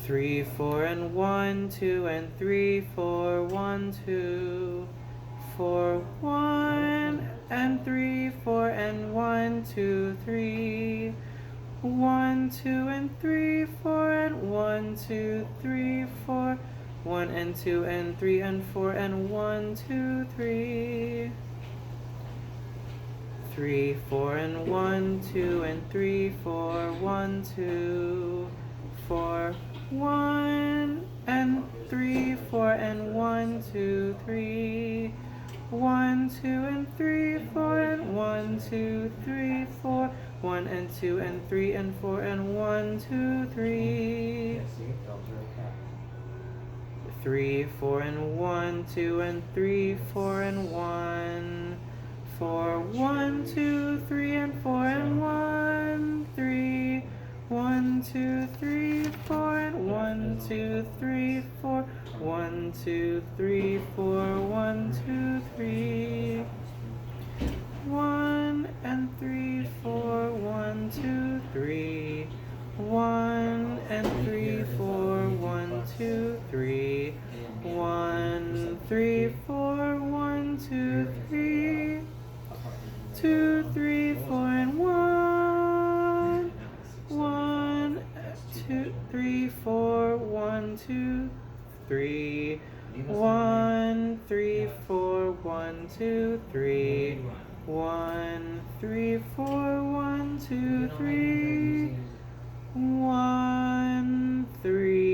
3, 4, and 1, 2, and 3, 4, 1, 2, 4, 1, and 3, 4, and 1, 2, 3, 1, 2, and 3, 4, and 1, 2, 3, 4, 1, and 2, and 3, and 4, and 1, 2, 3, 3, 4, and 1, 2, and 3, 4, 1, 2, 4, 1, and 3, 4, and 1, 2, 3, 1, 2, and 3, 4, and 1, 2, 3, 4, 1, and 2, and 3, and 4, and 1, 2, 3, 3, 4, and 1, 2, and 3, 4, and 1, 4, 1, 2, 3, and 4, and 1, 3, 1, 2, 3, 4, and 1, 2, 3, 4, 1, 2, 3, 4, 1, 2, 3, 1, and 3, 4, 1, 2, 3, 1, and 3, 4, 1, 2, 3, 1, 3, 4, 1, 2, 3, 2, 3, 4, and 1, 1, 2, 3, 4, 1, 2, 3, 1, 3, 4, 1, 2, 3, 1, 3, 4, 1, 2, 3, 1, 3,